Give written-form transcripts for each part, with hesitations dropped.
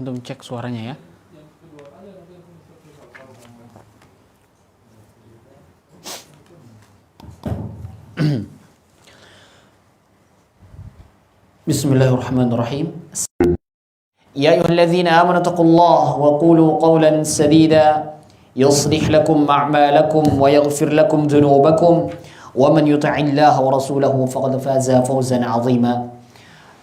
Untuk cek suaranya ya. Bismillahirrahmanirrahim. Ya ayyuhalladzina amanu taqullaha wa qulu qawlan sadida yuslih lakum a'malakum wa yaghfir lakum dhunubakum wa man yuti'illaha wa rasulahu faqad faza fawzan 'azima.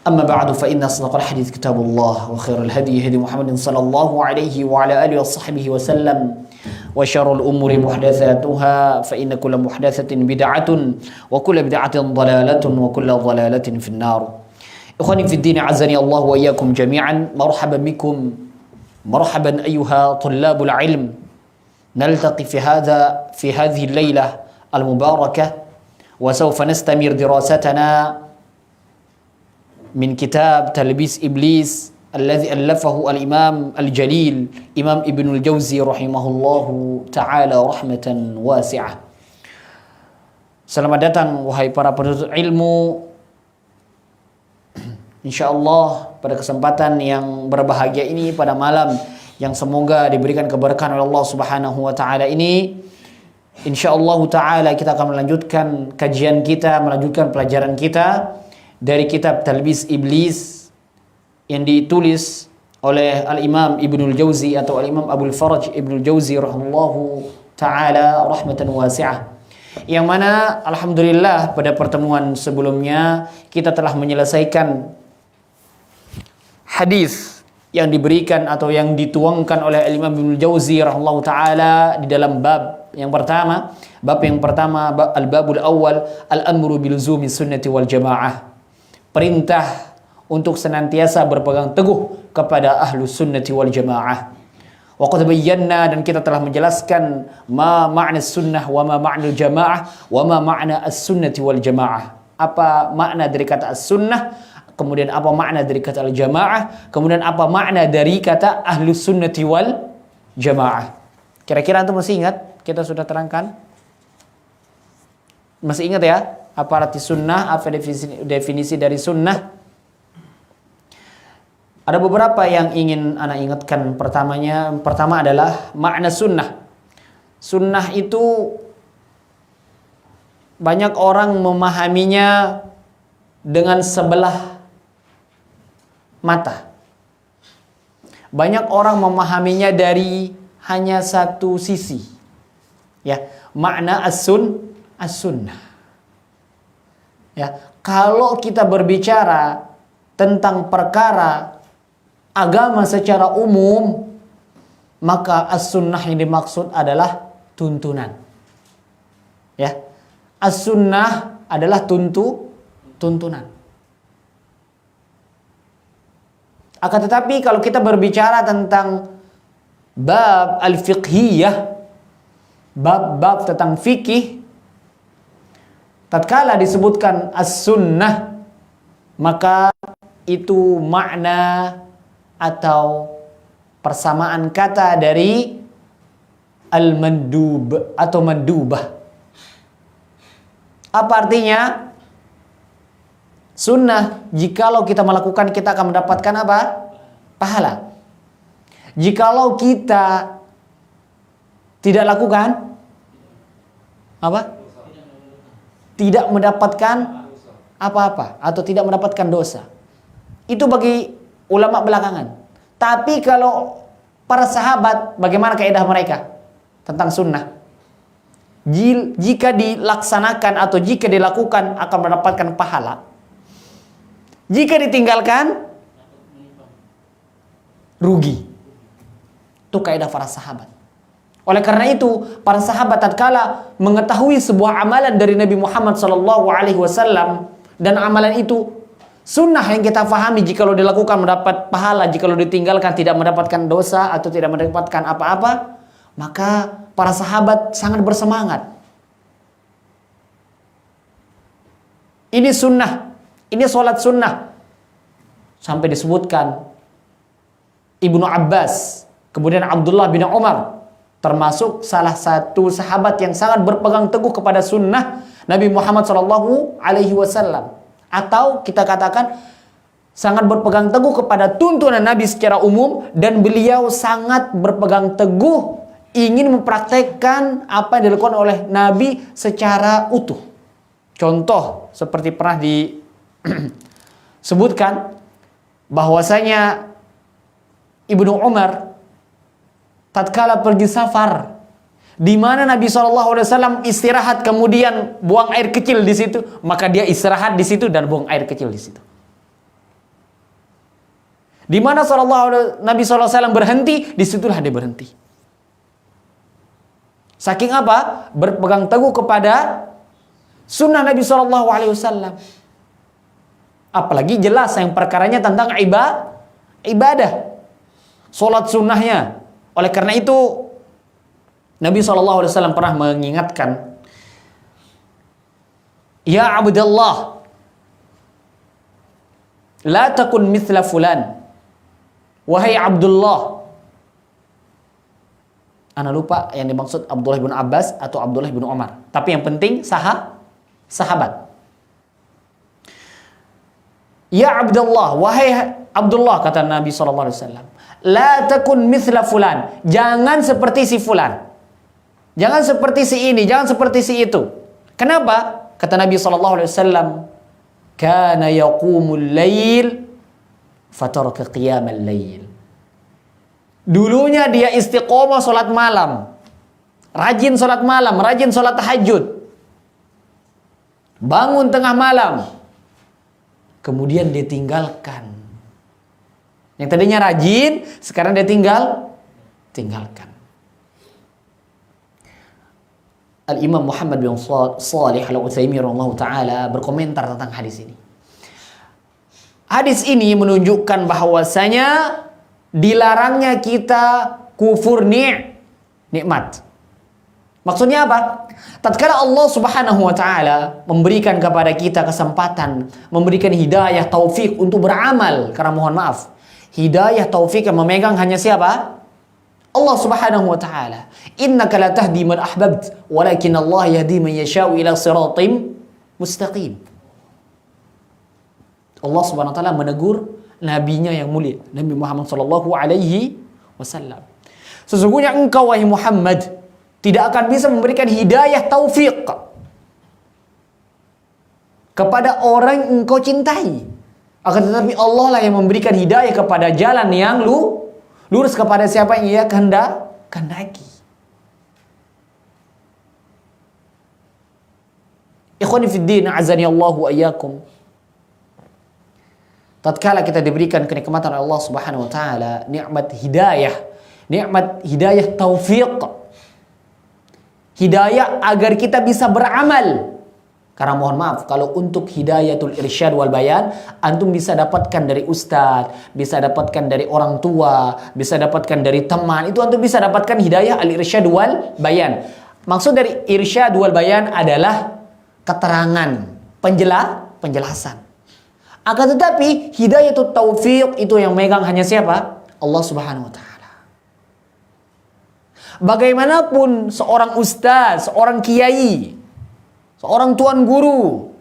Amma ba'du fa inna asdaqal hadits kitabullah wa khairal hadi hadi Muhammadin sallallahu alaihi wa ala alihi wa sahbihi wa sallam wa syarrul umuri muhdatsatuha fa inna kulla muhdatsatin bid'atun wa kulla bid'atin dhalalatun wa kulla dhalalatin finnar. Ikhwani fid din azani Allah wa iyyakum jami'an, marhaban bikum, marhaban ayyuha tullabul ilm. Naltaqi fi hadhihi al-lailah al-mubarakah wa sawfa nastamir dirasatana min kitab Talbis Iblis alladhi allafahu al-Imam al-Jalil Imam Ibnul Jauzi rahimahullahu ta'ala rahmatan wasi'ah. Selamat datang wahai para penuntut ilmu. Insyaallah pada kesempatan yang berbahagia ini, pada malam yang semoga diberikan keberkahan oleh Allah Subhanahu wa taala ini, insyaallah taala kita akan melanjutkan kajian kita, melanjutkan pelajaran kita dari kitab Talbis Iblis yang ditulis oleh Al-Imam Ibnul Jauzi atau Al-Imam Abul Faraj Ibnul Jauzi rahimahullahu ta'ala rahmatan wasi'ah, yang mana alhamdulillah pada pertemuan sebelumnya kita telah menyelesaikan hadis yang diberikan atau yang dituangkan oleh Al-Imam Ibnul Jauzi rahimahullahu ta'ala di dalam bab yang pertama. Bab yang pertama, al-babul awal, al-amru biluzumi sunnati wal jamaah, perintah untuk senantiasa berpegang teguh kepada ahlu sunnati wal jamaah. Wa qad bayyana, dan kita telah menjelaskan ma ma'na sunnah wa ma ma'na jamaah wa ma ma'na as-sunnati wal jamaah. Apa makna dari kata as-sunnah, kemudian apa makna dari kata al-jamaah, kemudian apa makna dari kata ahlu sunnati wal jamaah. Kira-kira antum masih ingat? Kita sudah terangkan. Masih ingat ya? Apa arti sunnah, apa definisi dari sunnah? Ada beberapa yang ingin ana ingatkan. Pertama adalah makna sunnah. Sunnah itu banyak orang memahaminya dengan sebelah mata. Banyak orang memahaminya dari hanya satu sisi. Ya, makna as-sunnah. Ya, kalau kita berbicara tentang perkara agama secara umum, maka as-sunnah yang dimaksud adalah tuntunan. Ya, as-sunnah adalah tuntunan. Akan tetapi kalau kita berbicara tentang bab al-fiqhiyah, bab-bab tentang fikih, tatkala disebutkan as-sunnah, maka itu makna atau persamaan kata dari al-mandub atau mandubah. Apa artinya? Sunnah, jikalau kita melakukan, kita akan mendapatkan apa? Pahala. Jikalau kita tidak lakukan, apa? Tidak mendapatkan apa-apa atau tidak mendapatkan dosa. Itu bagi ulama belakangan. Tapi kalau para sahabat, bagaimana kaidah mereka tentang sunnah? Jika dilaksanakan atau jika dilakukan akan mendapatkan pahala. Jika ditinggalkan rugi. Itu kaidah para sahabat. Oleh karena itu, para sahabat tatkala mengetahui sebuah amalan dari Nabi Muhammad SAW, dan amalan itu sunnah yang kita fahami, jika dilakukan mendapat pahala, jika ditinggalkan tidak mendapatkan dosa atau tidak mendapatkan apa-apa, maka para sahabat sangat bersemangat. Ini sunnah, ini sholat sunnah. Sampai disebutkan Ibnu Abbas, kemudian Abdullah bin Umar, termasuk salah satu sahabat yang sangat berpegang teguh kepada sunnah Nabi Muhammad SAW. Atau kita katakan sangat berpegang teguh kepada tuntunan Nabi secara umum, dan beliau sangat berpegang teguh ingin mempraktekkan apa yang dilakukan oleh Nabi secara utuh. Contoh seperti pernah disebutkan bahwasanya Ibnu Umar tatkala pergi safar, di mana Nabi SAW istirahat kemudian buang air kecil di situ, maka dia istirahat di situ dan buang air kecil di situ. Di mana Nabi SAW berhenti, disitulah dia berhenti. Saking apa? Berpegang teguh kepada sunnah Nabi SAW. Apalagi jelas yang perkaranya tentang ibadah, solat sunnahnya. Oleh karena itu Nabi SAW pernah mengingatkan, Ya Abdullah, la takun mithla fulan. Wahai Abdullah. Ana lupa yang dimaksud Abdullah bin Abbas atau Abdullah bin Umar. Tapi yang penting sahabat. Ya Abdullah, wahai Abdullah, kata Nabi SAW, la takun mithla fulan. Jangan seperti si fulan. Jangan seperti si ini, jangan seperti si itu. Kenapa? Kata Nabi SAW, kana yaqumul lail fataraka qiyamal lail. Dulunya dia istiqomah salat malam, rajin salat malam, rajin salat tahajud, bangun tengah malam, kemudian dia tinggalkan. Yang tadinya rajin, sekarang dia tinggalkan. Al-Imam Muhammad bin Shalih Al-Utsaimin rahimahullah ta'ala berkomentar tentang hadis ini. Hadis ini menunjukkan bahwasanya dilarangnya kita kufur nikmat. Maksudnya apa? Tatkala Allah Subhanahu wa taala memberikan kepada kita kesempatan, memberikan hidayah taufik untuk beramal, karena mohon maaf, hidayah taufik yang memegang hanya siapa? Allah Subhanahu wa taala. Innaka la tahdi man ahbabt, walakin Allah yahdi man yasha'u ila siratim mustaqim. Allah Subhanahu wa taala menegur nabinya yang mulia, Nabi Muhammad sallallahu alaihi wasallam. Sesungguhnya engkau wahai Muhammad tidak akan bisa memberikan hidayah taufik kepada orang yang engkau cintai. Akan tetapi Allah lah yang memberikan hidayah kepada jalan yang lurus kepada siapa yang ia kehendaki. Ikhwani fid din, azani Allah wa iyyakum. Tatkala kita diberikan kenikmatan oleh Allah Subhanahu wa taala, nikmat hidayah taufik, hidayah agar kita bisa beramal. Karena mohon maaf, kalau untuk hidayatul irsyad wal bayan, antum bisa dapatkan dari ustaz, bisa dapatkan dari orang tua, bisa dapatkan dari teman. Itu antum bisa dapatkan hidayah al-irsyad wal bayan. Maksud dari irsyad wal bayan adalah keterangan, penjelasan. Akan tetapi hidayatul taufik itu yang megang hanya siapa? Allah Subhanahu wa taala. Bagaimanapun seorang ustaz, seorang kiai, seorang tuan guru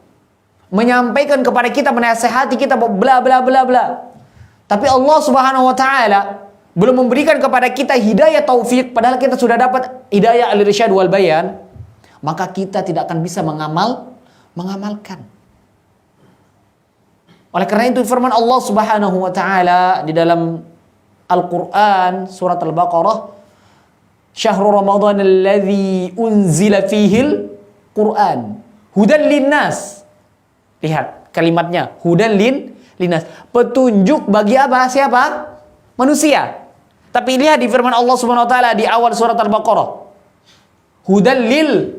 menyampaikan kepada kita, menasihati kita bla bla bla bla, tapi Allah Subhanahu wa taala belum memberikan kepada kita hidayah taufik, padahal kita sudah dapat hidayah al-irsyad wal bayan, maka kita tidak akan bisa mengamalkan. Oleh karena itu firman Allah Subhanahu wa taala di dalam Al-Qur'an surat Al-Baqarah, Syahrul Ramadan alladzi unzila fihil Qur'an hudan linnas. Lihat kalimatnya, hudan linnas, petunjuk bagi apa? Siapa? Manusia. Tapi lihat di firman Allah Subhanahu wa taala di awal surat Al-Baqarah, hudan lil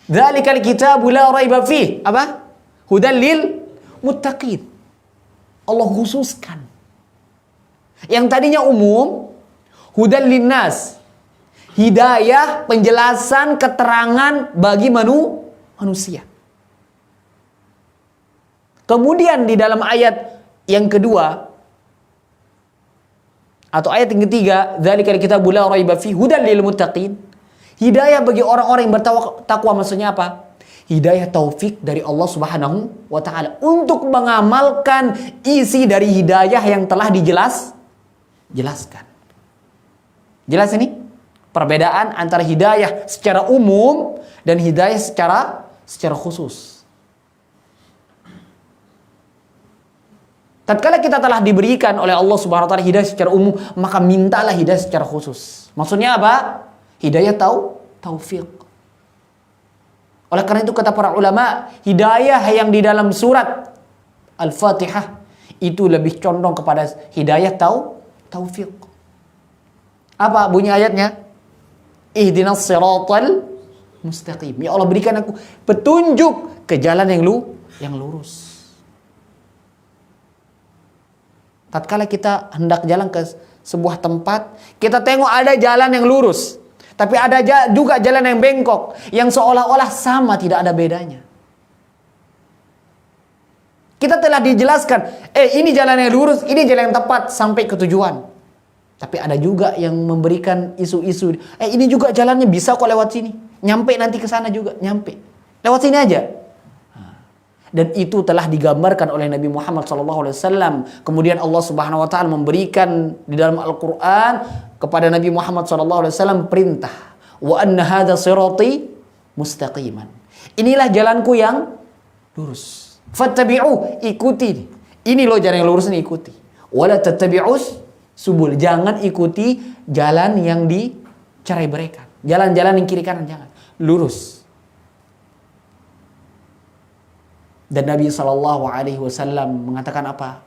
dzalikal kitabu la raiba fih. Apa? Hudan lil muttaqin. Allah khususkan. Yang tadinya umum, hudan linnas, hidayah, penjelasan, keterangan bagi manusia. Kemudian di dalam ayat yang kedua atau ayat yang ketiga, dzalikal kitabu la raiba fihi hudan lil muttaqin, hidayah bagi orang-orang yang bertakwa. Maksudnya apa? Hidayah taufik dari Allah Subhanahu wa taala untuk mengamalkan isi dari hidayah yang telah jelaskan. Jelas ini? Perbedaan antara hidayah secara umum dan hidayah secara khusus. Tatkala kita telah diberikan oleh Allah Subhanahu wa taala hidayah secara umum, maka mintalah hidayah secara khusus. Maksudnya apa? Hidayah taufik. Oleh karena itu kata para ulama, hidayah yang di dalam surat Al-Fatihah itu lebih condong kepada hidayah taufik. Apa bunyi ayatnya? Ihdinas siratal mustaqim. Ya Allah, berikan aku petunjuk ke jalan yang lurus. Tatkala kita hendak jalan ke sebuah tempat, kita tengok ada jalan yang lurus, tapi ada juga jalan yang bengkok, yang seolah-olah sama, tidak ada bedanya. Kita telah dijelaskan, ini jalan yang lurus, ini jalan yang tepat sampai ke tujuan. Tapi ada juga yang memberikan isu-isu, ini juga jalannya bisa kok lewat sini, nyampe nanti ke sana juga, nyampe. Lewat sini aja. Dan itu telah digambarkan oleh Nabi Muhammad SAW. Kemudian Allah Subhanahu Wa Taala memberikan di dalam Al-Quran kepada Nabi Muhammad SAW perintah, wa anna hadza sirati mustaqiman. Inilah jalanku yang lurus. Fattabi'u, ikuti. Ini loh jalan yang lurus, ini ikuti. Wala tattabi'us subul, jangan ikuti jalan yang dicerai berikan. Jalan-jalan yang kiri kanan jangan. Lurus. Dan Nabi SAW mengatakan apa?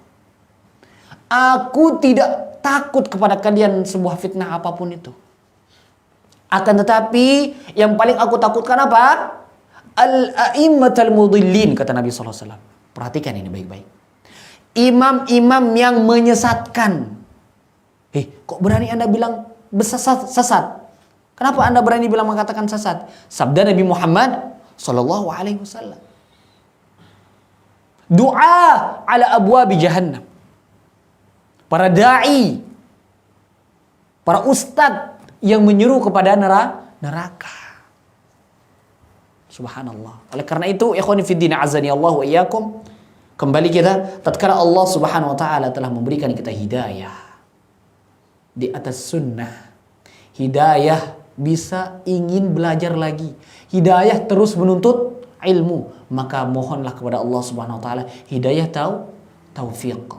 Aku tidak takut kepada kalian sebuah fitnah apapun itu. Akan tetapi yang paling aku takutkan apa? Al-a'immatal mudillin, kata Nabi SAW. Perhatikan ini baik-baik. Imam-imam yang menyesatkan. Kok berani Anda bilang sesat? Kenapa Anda berani bilang mengatakan sesat? Sabda Nabi Muhammad SAW. Doa ala abwabi jahannam. Para da'i, para ustadz yang menyeru kepada neraka. Subhanallah. Oleh karena itu, ikhwani fiddin azani Allah wa iyyakum, kembali kita tatkala Allah Subhanahu wa taala telah memberikan kita hidayah di atas sunnah. Hidayah bisa ingin belajar lagi. Hidayah terus menuntut ilmu, maka mohonlah kepada Allah Subhanahu wa taala hidayah taufik.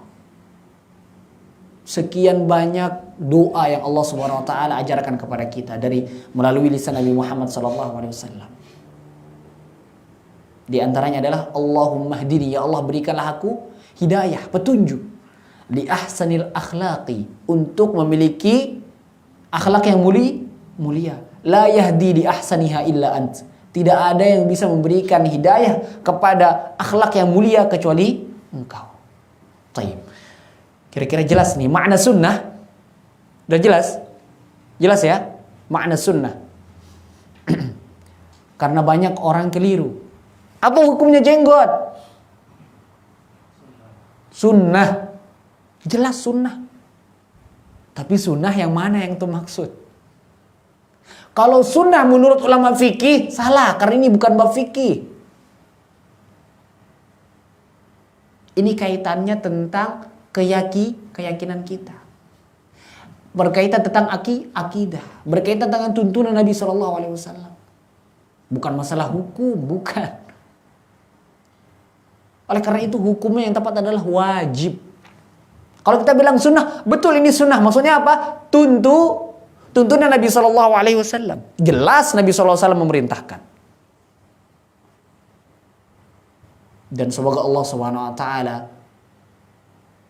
Sekian banyak doa yang Allah Subhanahu wa taala ajarkan kepada kita dari melalui lisan Nabi Muhammad sallallahu alaihi wasallam. Di antaranya adalah Allahumma hdini, ya Allah berikanlah aku hidayah, petunjuk li ahsanil akhlaqi, untuk memiliki akhlak yang mulia. La yahdi li ahsaniha illa ant. Tidak ada yang bisa memberikan hidayah kepada akhlak yang mulia kecuali Engkau. Taib. Kira-kira jelas nih makna sunnah? Udah jelas? Jelas ya? Makna sunnah. Karena banyak orang keliru. Apa hukumnya jenggot? Sunnah. Jelas sunnah. Tapi sunnah yang mana yang itu maksud? Kalau sunnah menurut ulama fikih salah, karena ini bukan bab fikih. Ini kaitannya tentang keyakinan kita. Berkaitan tentang akidah, berkaitan dengan tuntunan Nabi SAW. Bukan masalah hukum, bukan. Oleh karena itu hukumnya yang tepat adalah wajib. Kalau kita bilang sunnah, betul ini sunnah. Maksudnya apa? Tuntunan Nabi SAW. Jelas Nabi SAW memerintahkan. Dan semoga Allah SWT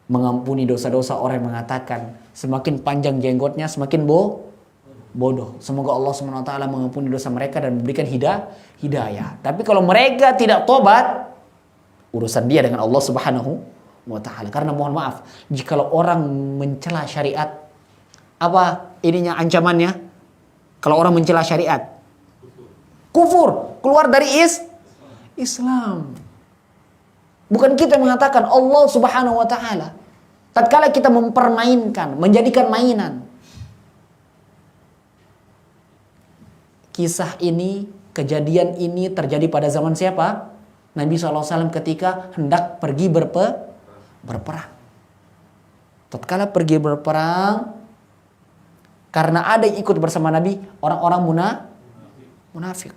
mengampuni dosa-dosa orang yang mengatakan semakin panjang jenggotnya semakin bodoh. Semoga Allah SWT mengampuni dosa mereka dan memberikan hidayah. Tapi kalau mereka tidak tobat, urusan dia dengan Allah Subhanahu wa taala. Karena mohon maaf, jikalau orang mencela syariat, apa ininya ancamannya? Kalau orang mencela syariat, kufur, keluar dari Islam. Bukan kita mengatakan, Allah Subhanahu wa taala. Tatkala kita mempermainkan, menjadikan mainan. Kisah ini Kejadian ini terjadi pada zaman siapa? Nabi SAW ketika hendak pergi berperang. Tatkala pergi berperang, karena ada yang ikut bersama Nabi, orang-orang munafik.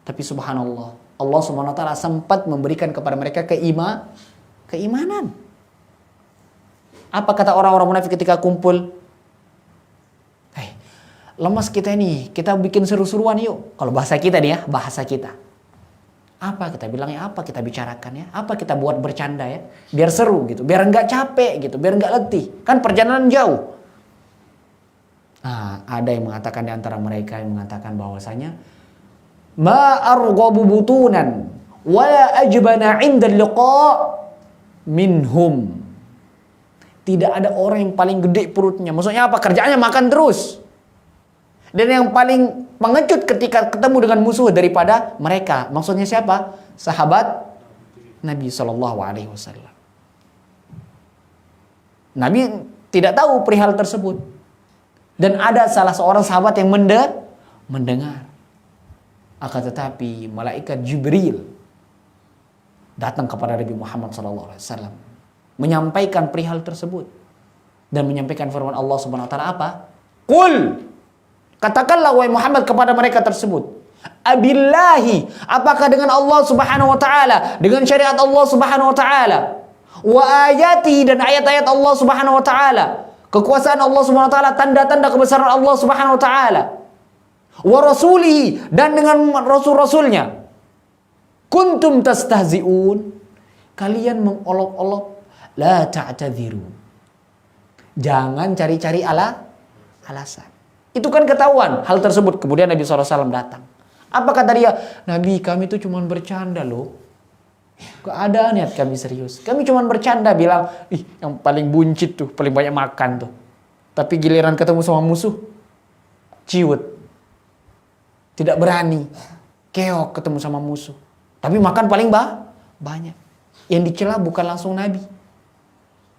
Tapi subhanallah, Allah SWT sempat memberikan kepada mereka keimanan. Apa kata orang-orang munafik ketika kumpul? Lemas kita ini, kita bikin seru-seruan yuk. Kalau bahasa kita nih ya, bahasa kita. Apa kita bilangnya, apa kita bicarakan ya, apa kita buat bercanda ya, biar seru gitu, biar nggak capek gitu, biar nggak letih. Kan perjalanan jauh. Nah, ada yang mengatakan di antara mereka yang mengatakan bahwasanya ma arghabu butunan wala ajbana 'inda liqa minhum. Tidak ada orang yang paling gede perutnya. Maksudnya apa? Kerjaannya makan terus. Dan yang paling pengecut ketika ketemu dengan musuh daripada mereka. Maksudnya siapa? Sahabat Nabi SAW. Nabi tidak tahu perihal tersebut. Dan ada salah seorang sahabat yang mendengar. Akan tetapi malaikat Jibril datang kepada Nabi Muhammad SAW, menyampaikan perihal tersebut dan menyampaikan firman Allah Subhanahu wa taala apa? Qul, katakanlah wahai Muhammad kepada mereka tersebut, abillahi, apakah dengan Allah Subhanahu wa taala, dengan syariat Allah Subhanahu wa taala, wa ayati, dan ayat-ayat Allah Subhanahu wa taala, kekuasaan Allah Subhanahu wa taala, tanda-tanda kebesaran Allah Subhanahu wa taala, wa rasulihi, dan dengan rasul-rasulnya, kuntum tastahzi'un, kalian mengolok-olok, la ta'tadhiru, jangan cari-cari alasan. Itu kan ketahuan hal tersebut. Kemudian Nabi SAW datang. Apa kata dia? Nabi, kami itu cuma bercanda loh. Gak ada niat kami serius. Kami cuma bercanda, bilang, yang paling buncit tuh, paling banyak makan tuh. Tapi giliran ketemu sama musuh, ciut. Tidak berani. Keok ketemu sama musuh. Tapi makan paling banyak. Yang dicela bukan langsung Nabi,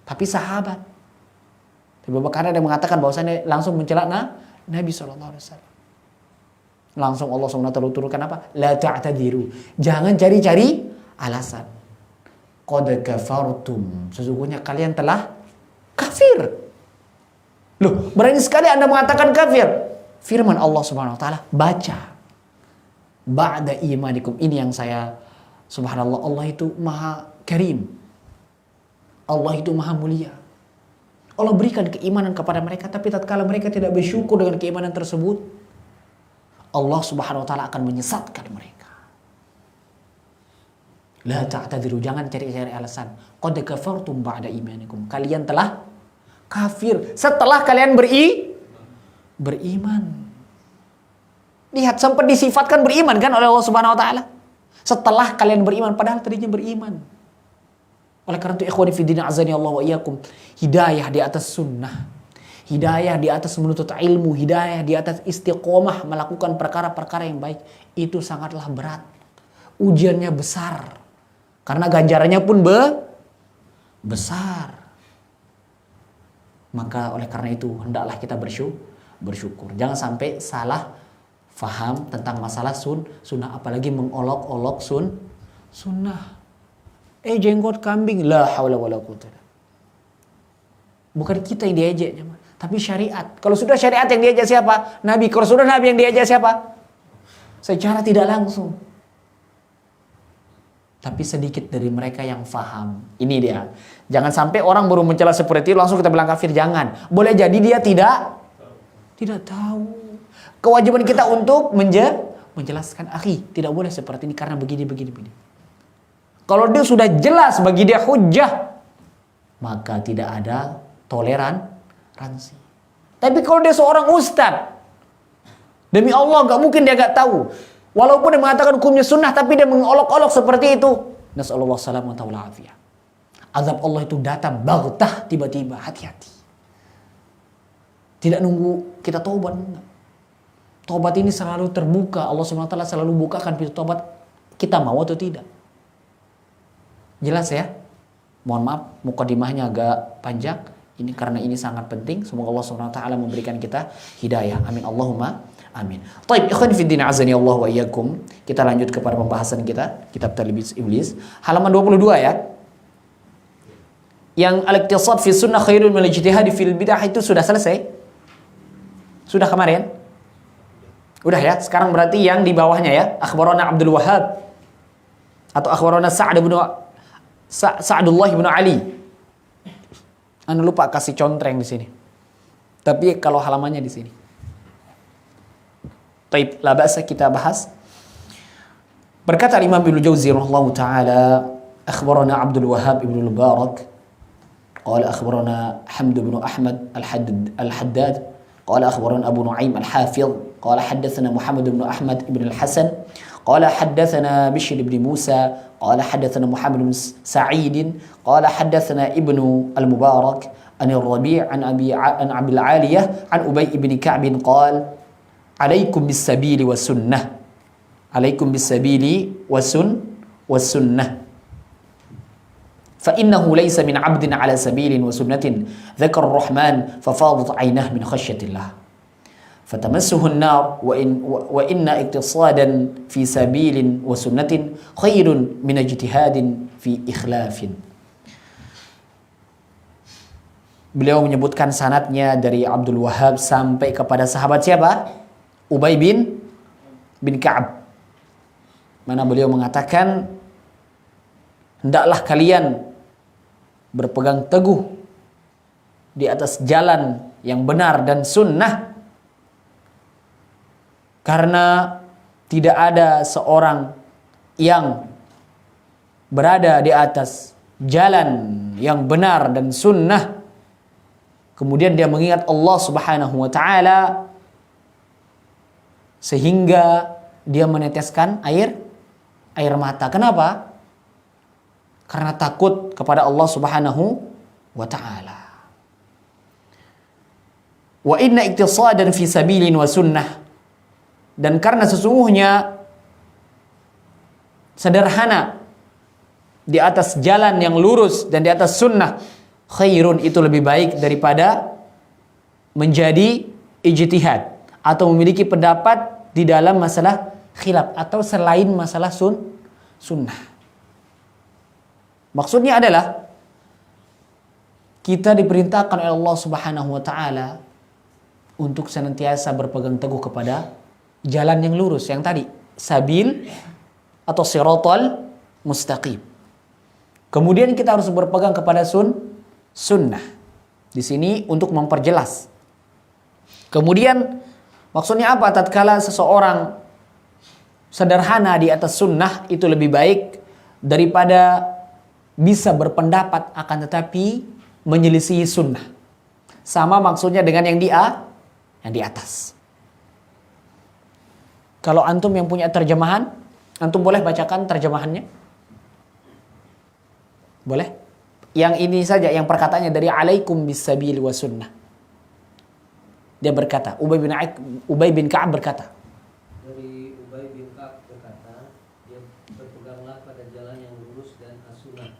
tapi sahabat. Tapi karena ada yang mengatakan bahwasanya langsung mencela Nabi SAW. Langsung Allah SWT turunkan apa? La ta'tadiru. Jangan cari-cari alasan. Qad kafartum. Sesungguhnya kalian telah kafir. Loh, berani sekali Anda mengatakan kafir. Firman Allah SWT, baca. Ba'da imanikum. Ini yang saya, subhanallah, Allah itu maha karim. Allah itu maha mulia. Allah berikan keimanan kepada mereka, tapi tatkala mereka tidak bersyukur dengan keimanan tersebut, Allah Subhanahu wa taala akan menyesatkan mereka. La ta'tadiru, jangan cari-cari alasan. Qad kafartum ba'da imanikum. Kalian telah kafir setelah kalian beriman. Lihat, sampai disifatkan beriman kan oleh Allah Subhanahu wa taala. Setelah kalian beriman, padahal tadinya beriman. Oleh karena itu ikhwani fi din azani Allah wa iyyakum, hidayah di atas sunnah, hidayah di atas menuntut ilmu, hidayah di atas istiqomah melakukan perkara-perkara yang baik, itu sangatlah berat. Ujiannya besar. Karena ganjarannya pun besar. Maka oleh karena itu hendaklah kita bersyukur. Jangan sampai salah faham tentang masalah sunnah, apalagi mengolok-olok sunnah. Jenggot kambing, la haula wala quwwata. Bukan kita yang diejek, tapi syariat. Kalau sudah syariat yang diejek siapa? Nabi. Kalau sudah Nabi yang diejek siapa? Secara tidak langsung. Tapi sedikit dari mereka yang faham. Ini dia. Jangan sampai orang baru mencela seperti itu langsung kita bilang kafir. Jangan. Boleh jadi dia tidak tahu. Kewajiban kita untuk menjelaskan, akhi, tidak boleh seperti ini karena begini. Kalau dia sudah jelas bagi dia hujjah, maka tidak ada toleransi. Tapi kalau dia seorang ustadz, demi Allah gak mungkin dia gak tahu. Walaupun dia mengatakan hukumnya sunnah, tapi dia mengolok-olok seperti itu. Nasallallahu salamata wal afiyah. Azab Allah itu datang baghtah, tiba-tiba. Hati-hati. Tidak nunggu kita taubat. Taubat ini selalu terbuka. Allah SWT selalu bukakan pintu taubat. Kita mau atau tidak. Jelas ya? Mohon maaf, mukadimahnya agak panjang. Ini karena ini sangat penting. Semoga Allah SWT memberikan kita hidayah. Amin Allahumma Amin. Taib, ikhwan fiddin azani Allah wa iyyakum. Kita lanjut kepada pembahasan kita, kitab Talbis Iblis, halaman 22 ya. Yang al-iqtisad fi sunnah khairun min al-ijtihad fil bidah itu sudah selesai. Sudah kemarin? Udah ya. Sekarang berarti yang di bawahnya ya, akhbarana Abdul Wahhab atau akhbarana Sa'dullah bin Ali. Anda lupa kasih contreng di sini. Tapi kalau halamannya di sini. Taib, la ba'sa kita bahas. Berkata Imam Ibnu Jauzi rahimahullahu taala, akhbarana Abdul Wahhab ibn al-Mubarak, qala akhbarana Hamd bin Ahmad al-Haddad, qala akhbarana Abu Nu'aim al-Hafiz, qala haddatsana Muhammad bin Ahmad ibn al-Hasan, qala haddatsana Bishr ibn Musa, qala haddatsana Muhammad bin Sa'id, qala haddatsana Ibnu al-Mubarak an Rabi' an Abi al-Aliyah an Ubay ibn Ka'b qala alaikum bis-sabili was-sunnah. Alaikum bis-sabili was-sunnah. Fa innahu laysa min 'abdin 'ala sabilin wa sunnatin dzakara ar-rahman fa fadat 'aynah min khashyatillah. Fatamassuhu an-nar wa inna iktisadan fi sabilin wa sunnatin khairun min ijtihadin fi ikhlafin. Beliau menyebutkan sanadnya dari Abdul Wahhab sampai kepada sahabat siapa? Ubay bin Ka'ab. Mana beliau mengatakan, hendaklah kalian berpegang teguh di atas jalan yang benar dan sunnah, karena tidak ada seorang yang berada di atas jalan yang benar dan sunnah kemudian dia mengingat Allah Subhanahu wa taala sehingga dia meneteskan air mata. Kenapa? Karena takut kepada Allah Subhanahu wa taala. Wa inna iktisadan fi sabilin wa sunnah, dan karena sesungguhnya sederhana di atas jalan yang lurus dan di atas sunnah, khairun itu lebih baik daripada menjadi ijtihad atau memiliki pendapat di dalam masalah khilaf atau selain masalah sunnah. Maksudnya adalah kita diperintahkan oleh Allah Subhanahu wa taala untuk senantiasa berpegang teguh kepada jalan yang lurus yang tadi, sabil atau siratal mustaqim. Kemudian kita harus berpegang kepada sunnah. Di sini untuk memperjelas. Kemudian maksudnya apa? Tatkala seseorang sederhana di atas sunnah itu lebih baik daripada bisa berpendapat akan tetapi menyelisihi sunnah. Sama maksudnya dengan yang di atas. Kalau antum yang punya terjemahan, antum boleh bacakan terjemahannya? Boleh? Yang ini saja, yang perkataannya dari alaikum bis-sabil wa sunnah. Dia berkata, Ubay bin Ka'ab berkata. Dari Ubay bin Ka'ab berkata, dia berpeganglah pada jalan yang lurus dan as-sunnah,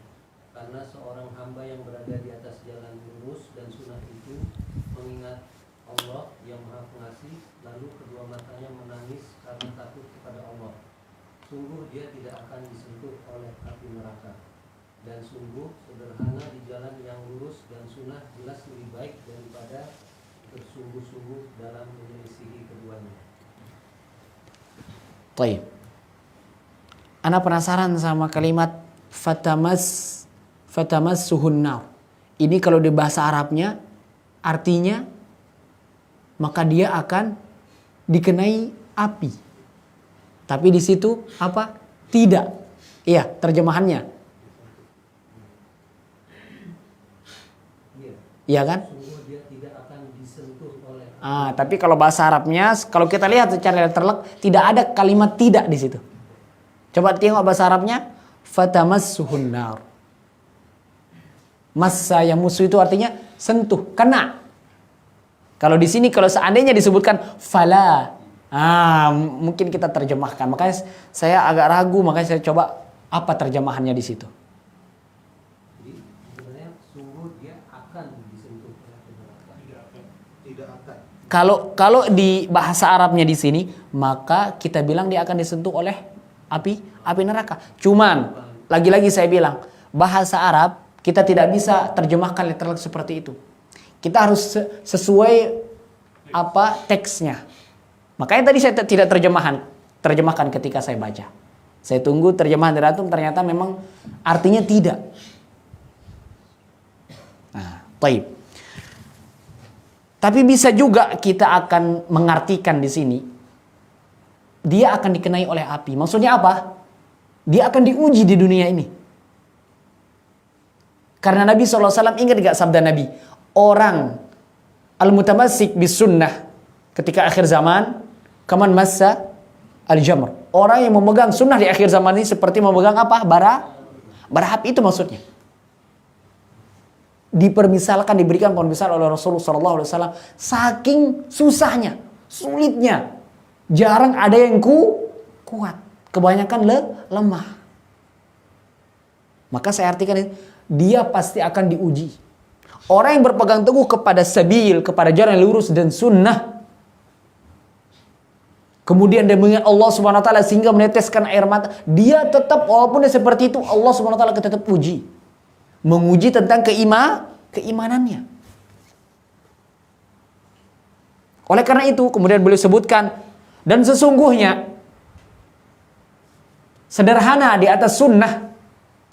karena seorang hamba yang berada di atas jalan lurus dan sunnah itu mengingat Allah yang Maha Pengasih, lalu kedua matanya menangis karena takut kepada Allah. Sungguh dia tidak akan disentuh oleh api neraka. Dan sungguh sederhana di jalan yang lurus dan sunnah jelas lebih baik daripada bersungguh-sungguh dalam menyelisihi keduanya. Baik. Ana penasaran sama kalimat fatamassuhun nar. Ini kalau di bahasa Arabnya artinya maka dia akan dikenai api. Tapi di situ apa? Tidak. Iya, terjemahannya. Iya kan? Tapi kalau bahasa Arabnya, kalau kita lihat secara terlek, tidak ada kalimat tidak di situ. Coba tengok bahasa Arabnya, fatamassuhun nar. Massa yang musuh itu artinya sentuh, kena. Kalau di sini kalau seandainya disebutkan fala, mungkin kita terjemahkan. Makanya saya agak ragu, makanya saya coba apa terjemahannya di situ. Kalau di bahasa Arabnya di sini, maka kita bilang dia akan disentuh oleh api neraka. Cuman lagi-lagi saya bilang, bahasa Arab kita tidak bisa terjemahkan literal seperti itu. Kita harus sesuai teksnya. Makanya tadi saya tidak terjemahkan ketika saya baca. Saya tunggu terjemahan dari antum, ternyata memang artinya tidak. Nah, baik. Tapi bisa juga kita akan mengartikan di sini, dia akan dikenai oleh api. Maksudnya apa? Dia akan diuji di dunia ini. Karena Nabi SAW, ingat gak sabda Nabi? Orang al-mutamassik bis sunnah ketika akhir zaman, kaman massa al-jamr. Orang yang memegang sunnah di akhir zaman ini seperti memegang apa? Bara api, itu maksudnya. Dipermisalkan, diberikan permisal oleh Rasulullah SAW, saking susahnya, sulitnya, jarang ada yang kuat, kebanyakan lemah. Maka saya artikan ini, dia pasti akan diuji. Orang yang berpegang teguh kepada sabil, kepada jalan yang lurus dan sunnah, kemudian dia mengingat Allah Subhanahu Wa Taala sehingga meneteskan air mata, dia tetap, walaupun dia seperti itu, Allah Subhanahu Wa Taala tetap uji. Menguji tentang keimanannya. Oleh karena itu kemudian beliau sebutkan, dan sesungguhnya sederhana di atas sunnah.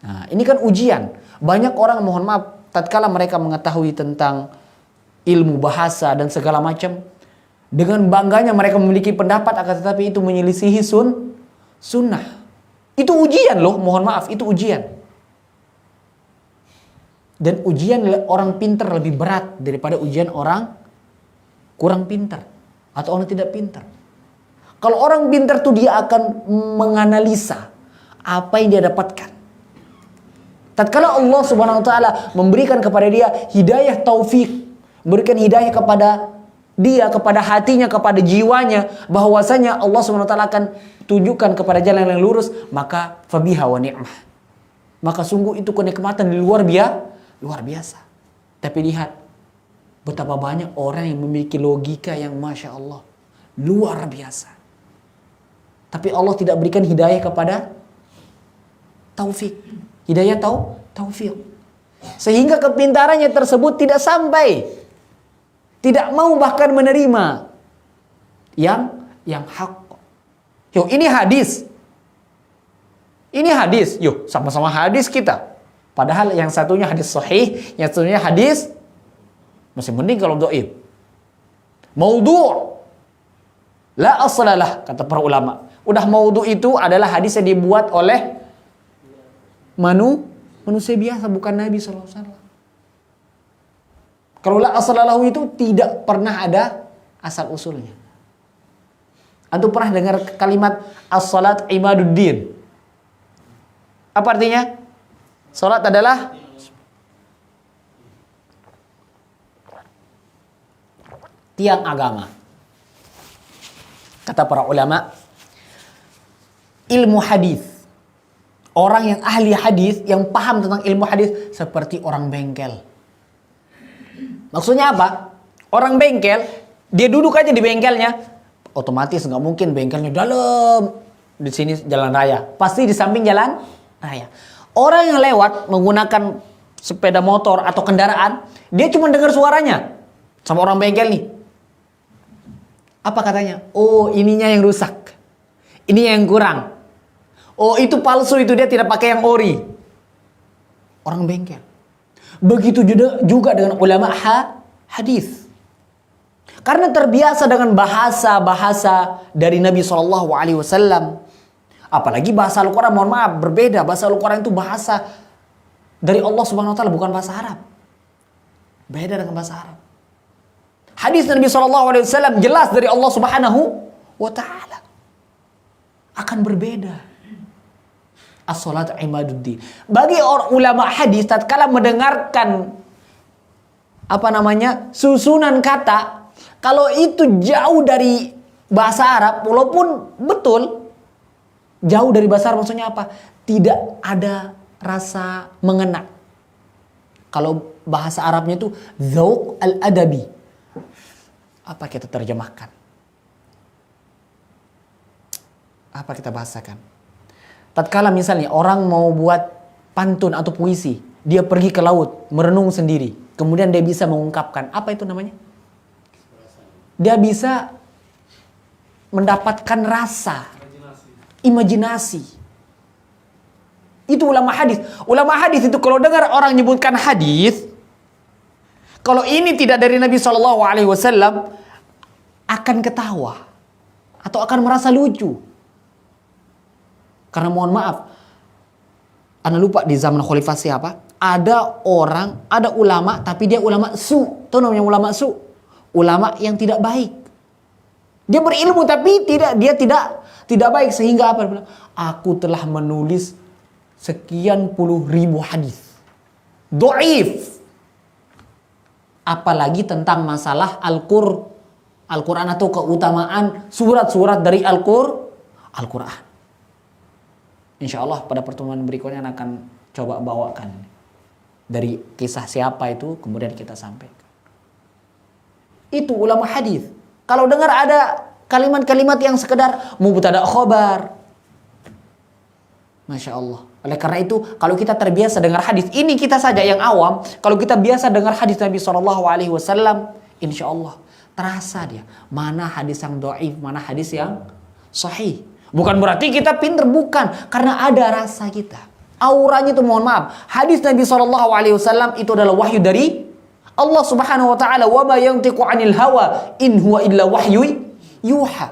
Nah, ini kan ujian. Banyak orang, mohon maaf, tatkala mereka mengetahui tentang ilmu bahasa dan segala macam, dengan bangganya mereka memiliki pendapat, akan tetapi itu menyelisihi sunnah. Itu ujian loh, mohon maaf, itu ujian. Dan ujian orang pintar lebih berat daripada ujian orang kurang pintar atau orang tidak pintar. Kalau orang pintar tuh dia akan menganalisa apa yang dia dapatkan. Tatkala Allah Subhanahu Wa Taala memberikan kepada dia hidayah taufik, memberikan hidayah kepada dia, kepada hatinya, kepada jiwanya, bahwasanya Allah Subhanahu Wa Taala akan tunjukkan kepada jalan yang lurus, maka fabiha wa ni'mah. Maka sungguh itu kenikmatan luar biasa. Tapi lihat betapa banyak orang yang memiliki logika yang Masya Allah luar biasa, tapi Allah tidak berikan hidayah kepada taufik, hidayah taufik, sehingga kepintarannya tersebut tidak sampai, tidak mau bahkan menerima yang hak. Yuk, ini hadis, yuk sama-sama hadis kita. Padahal yang satunya hadis sahih, yang satunya hadis masih mending kalau dhaif. Maudhu' la aslalah, kata para ulama. Udah maudhu' itu adalah hadis yang dibuat oleh manusia biasa, bukan Nabi SAW. Kalau la aslalahu itu tidak pernah ada asal usulnya. Antum pernah dengar kalimat as-salat imaduddin? Apa artinya? Salat adalah tiang agama. Kata para ulama, ilmu hadis, orang yang ahli hadis, yang paham tentang ilmu hadis, seperti orang bengkel. Maksudnya apa? Orang bengkel, dia duduk aja di bengkelnya, otomatis nggak mungkin bengkelnya dalam di sini jalan raya, pasti di samping jalan raya. Orang yang lewat menggunakan sepeda motor atau kendaraan, dia cuma dengar suaranya sama orang bengkel nih. Apa katanya? Oh, ininya yang rusak, ini yang kurang. Oh, itu palsu, itu dia tidak pakai yang ori. Orang bengkel. Begitu juga dengan ulama hadis. Karena terbiasa dengan bahasa dari Nabi SAW. Apalagi bahasa Al-Quran, mohon maaf, berbeda. Bahasa Al-Quran itu bahasa dari Allah Subhanahu Wa Taala, bukan bahasa Arab. Beda dengan bahasa Arab. Hadis Nabi SAW jelas dari Allah Subhanahu Wa Taala. Akan berbeda. As-salat imaduddin. Bagi orang ulama hadis, tatkala mendengarkan susunan kata, kalau itu jauh dari bahasa Arab, walaupun betul jauh dari bahasa Arab, maksudnya apa? Tidak ada rasa mengena. Kalau bahasa Arabnya itu dzauq al-adabi. Apa kita terjemahkan? Apa kita bahasakan? Tatkala misalnya orang mau buat pantun atau puisi, dia pergi ke laut, merenung sendiri, kemudian dia bisa mengungkapkan, apa itu namanya? Dia bisa mendapatkan rasa, imajinasi. Itu ulama hadis. Ulama hadis itu kalau dengar orang menyebutkan hadis, kalau ini tidak dari Nabi SAW, akan ketawa atau akan merasa lucu. Karena mohon maaf, Anda lupa di zaman khalifah siapa? Ada orang, ada ulama, tapi dia ulama su. Tahu namanya ulama su? Ulama yang tidak baik. Dia berilmu tapi dia tidak baik, sehingga apa? Aku telah menulis sekian puluh ribu hadis dhaif. Apalagi tentang masalah Al-Quran atau keutamaan surat-surat dari Al-Quran. Insya Allah pada pertemuan berikutnya akan coba bawakan dari kisah siapa itu, kemudian kita sampaikan. Itu ulama hadis. Kalau dengar ada kalimat-kalimat yang sekedar mubtada khobar, Masya Allah. Oleh karena itu, kalau kita terbiasa dengar hadis, ini kita saja yang awam, kalau kita biasa dengar hadis Nabi SAW, insya Allah terasa dia mana hadis yang dhaif, mana hadis yang sahih. Bukan berarti kita pinter, bukan, karena ada rasa kita. Auranya itu, mohon maaf, hadis Nabi SAW itu adalah wahyu dari Allah Subhanahu Wa Taala. Wa ma yantiqu 'anil hawa in huwa illa wahyu yuha.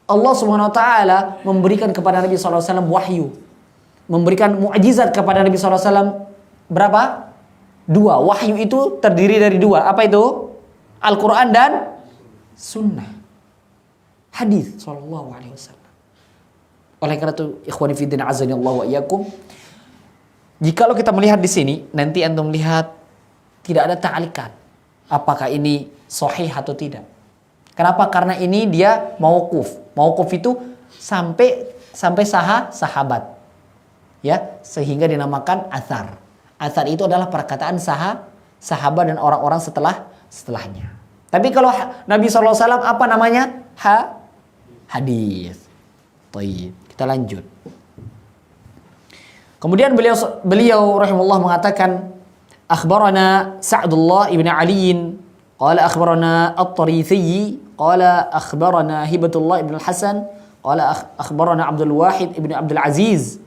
Allah Subhanahu Wa Taala memberikan kepada Nabi SAW wahyu, memberikan mukjizat kepada Nabi SAW. Berapa? 2. Wahyu itu terdiri dari 2. Apa itu? Al-Quran dan Sunnah. Hadis Sallallahu Alaihi Wasallam. Oleh karena itu, ikhwani fiddin azanillahu wa iyyakum, jikalau kita melihat di sini, nanti antum lihat tidak ada ta'liqan. Apakah ini sahih atau tidak? Kenapa? Karena ini dia mauquf. Mauquf itu sampai sahabat. Ya, sehingga dinamakan athar. Athar itu adalah perkataan sahabat dan orang-orang setelahnya. Tapi kalau Nabi SAW apa namanya? Hadis. Baik, kita lanjut. Kemudian beliau rahimahullah mengatakan, akhbarana Sa'dullah ibn Ali, qala akhbarana At-Tarithi, qala akhbarana Hibatullah ibn Al-Hasan, qala akhbarana Abdul Wahid ibn Abdul Aziz,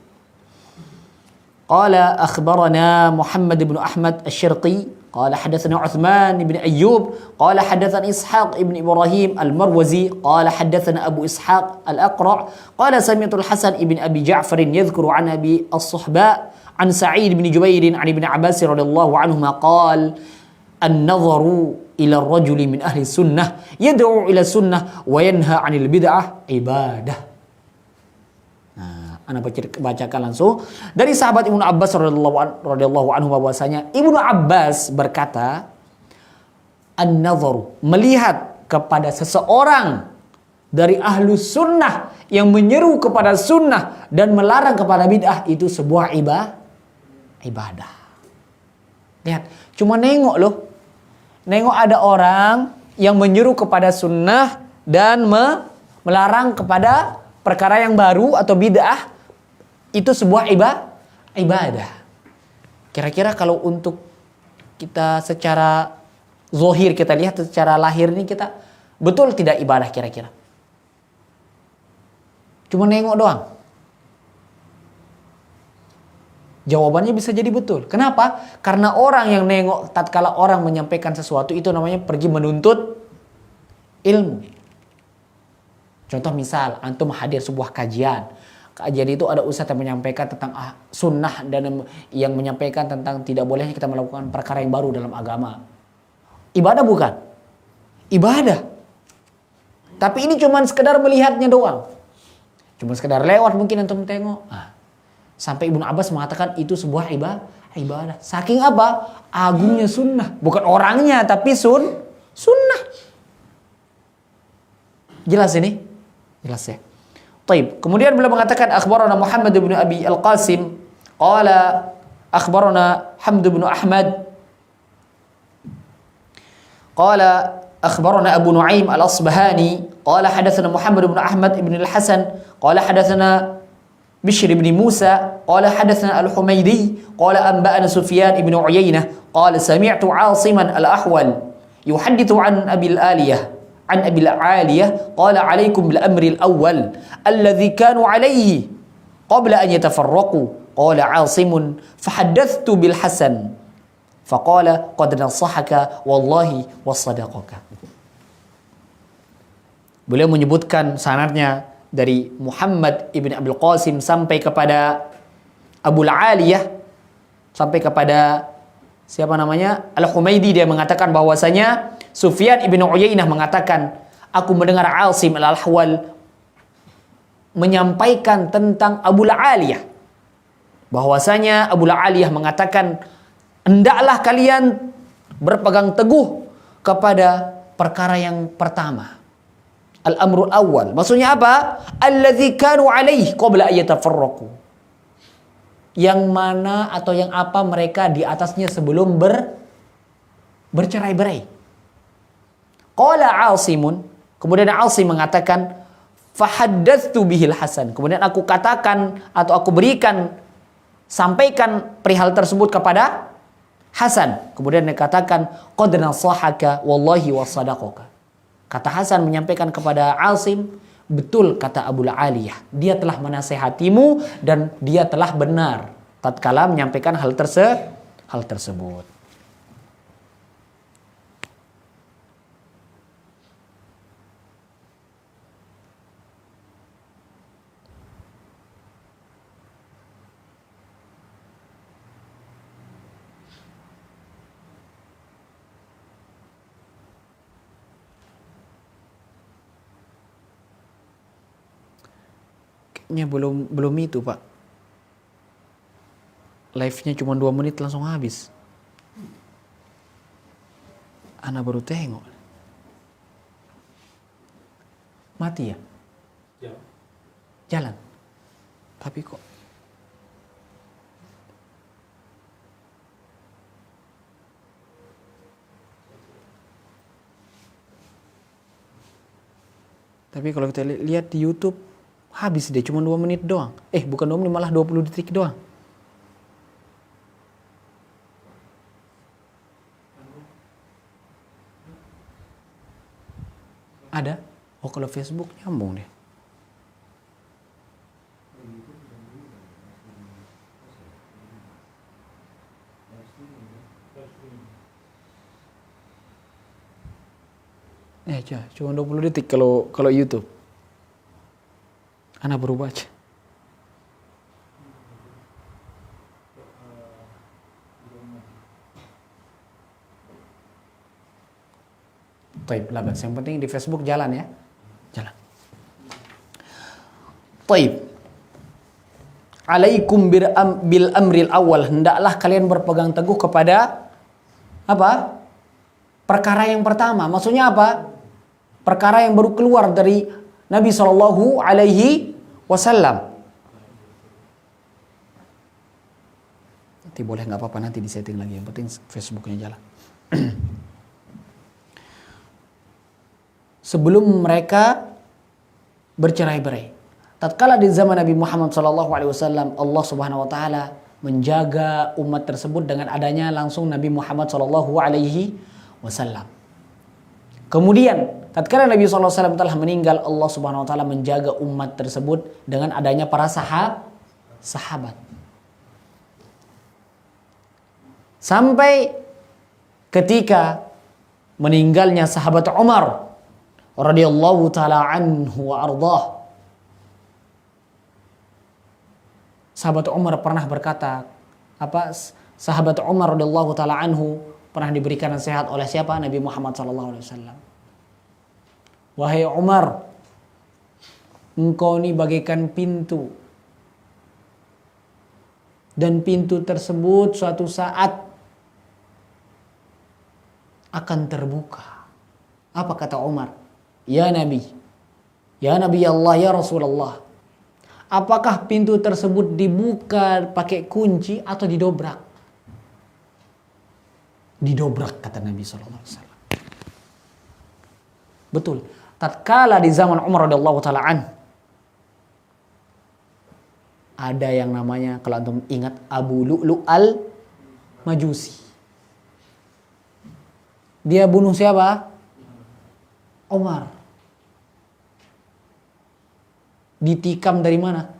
qala akhbarana Muhammad ibn Ahmad Asy-Syirqi, qala hadatsana Utsman ibn Ayyub, qala hadatsana Ishaq ibn Ibrahim Al-Marwazi, qala hadatsana Abu Ishaq Al-Aqra', qala sami'tu Al-Hasan ibn Abi Ja'far yadhkuru an Abi As-Suhba an Sa'id ibn Jubair an Ibn Abbas radhiyallahu anhuma qala an-nadharu ila ar-rajuli min ahli sunnah yad'u ila sunnah wa yanha 'anil bid'ah ibadah. Nah, Anda bacakan langsung dari sahabat Ibnu Abbas radhiyallahu anhu bahwasanya Ibnu Abbas berkata, an-nadharu, melihat kepada seseorang dari ahlu sunnah yang menyeru kepada sunnah dan melarang kepada bid'ah, itu sebuah ibadah. Lihat, cuma nengok loh. Nengok ada orang yang menyeru kepada sunnah dan melarang kepada perkara yang baru atau bid'ah, itu sebuah ibadah. Kira-kira kalau untuk kita secara zohir, kita lihat secara lahir ini, kita betul tidak ibadah kira-kira? Cuma nengok doang. Jawabannya bisa jadi betul. Kenapa? Karena orang yang nengok tatkala orang menyampaikan sesuatu, itu namanya pergi menuntut ilmu. Contoh misal, antum hadir sebuah kajian. Kajian itu ada ustadz yang menyampaikan tentang sunnah dan yang menyampaikan tentang tidak bolehnya kita melakukan perkara yang baru dalam agama. Ibadah bukan? Ibadah. Tapi ini cuma sekedar melihatnya doang. Cuma sekedar lewat mungkin antum tengok. Sampai Ibnu Abbas mengatakan itu sebuah ibadah. Saking apa? Agungnya sunnah. Bukan orangnya, tapi sunnah. Jelas ini? Jelas ya? Taib. Kemudian beliau mengatakan akhbarana Muhammad bin Abi Al-Qasim, qala akhbarana Hamd bin Ahmad, Qala akhbarana Abu Nu'aim al-Asbahani qala hadatsana Muhammad bin Ahmad bin al-Hasan qala hadatsana Bishr bin Musa qala hadatsana Al-Humaydi qala anba'ana Sufyan bin Uyainah qala sami'tu 'Asiman al-Ahwal yuhaddithu an Abi al-Aliyah عن أبي العالية قال عليكم بالأمر الأول الذي كانوا عليه قبل أن يتفرقوا قال عاصم فحدثت بالحسن فقال قد نصحك والله وصدقك. Beliau menyebutkan sanadnya dari Muhammad ibn Abdul Qasim sampai kepada Abu al-Aliyah sampai kepada siapa namanya? Al-Humaydi. Dia mengatakan bahwasanya Sufyan ibn Uyainah mengatakan, aku mendengar Asim al-Ahwal menyampaikan tentang Abu al-Aliyah, bahwasanya Abu al-Aliyah mengatakan, hendaklah kalian berpegang teguh kepada perkara yang pertama, al-amrul awal. Maksudnya apa? Alladzi kanu alaihi qabla ayyatafarraqu, yang mana atau yang apa mereka di atasnya sebelum bercerai-berai. Qala Asimun, kemudian Asim mengatakan, fahaddatsu bihil Hasan, kemudian aku katakan atau aku sampaikan perihal tersebut kepada Hasan. Kemudian dia katakan, qad nasahaka wallahi wasadaqaka. Kata Hasan menyampaikan kepada Asim, betul kata Abu al-Aliyah, dia telah menasehatimu dan dia telah benar tatkala menyampaikan hal tersebut. Kayaknya belum itu, Pak. Live-nya cuma 2 menit langsung habis. Ana baru tengok. Mati ya? Jalan. Tapi kok kalau kita lihat di YouTube habis deh, cuma 2 menit doang. Bukan 2 menit, malah 20 detik doang. Ada? Kalau Facebook nyambung deh. Cuma 20 detik kalau YouTube. Ana baru baca. Taib, labas. Yang penting di Facebook jalan ya. Jalan. Taib. Alaikum bil amril awal. Hendaklah kalian berpegang teguh kepada apa? Perkara yang pertama. Maksudnya apa? Perkara yang baru keluar dari Nabi SAW. Nanti boleh, nggak apa-apa, nanti disetting lagi. Yang penting Facebooknya jalan. Sebelum mereka bercerai-berai, tatkala di zaman Nabi Muhammad SAW, Allah Subhanahu Wa Taala menjaga umat tersebut dengan adanya langsung Nabi Muhammad SAW. Kemudian tatkala Nabi SAW telah meninggal, Allah Subhanahu Wa Taala menjaga umat tersebut dengan adanya para sahabat. Sampai ketika meninggalnya sahabat Umar radhiyallahu taala anhu wa ardah. Sahabat Umar pernah berkata, sahabat Umar radhiyallahu taala anhu pernah diberikan nasihat oleh siapa? Nabi Muhammad sallallahu alaihi wasallam. Wahai Umar, engkau ini bagaikan pintu, dan pintu tersebut suatu saat akan terbuka. Apa kata Umar? Ya Nabi Allah, ya Rasulullah, apakah pintu tersebut dibuka pakai kunci atau didobrak? Didobrak, kata Nabi SAW. Betul. Tatkala di zaman Umar radhiyallahu taala ada yang namanya, kalau antum ingat, Abu Lu'lu' al-Majusi. Dia bunuh siapa? Umar. Ditikam dari mana?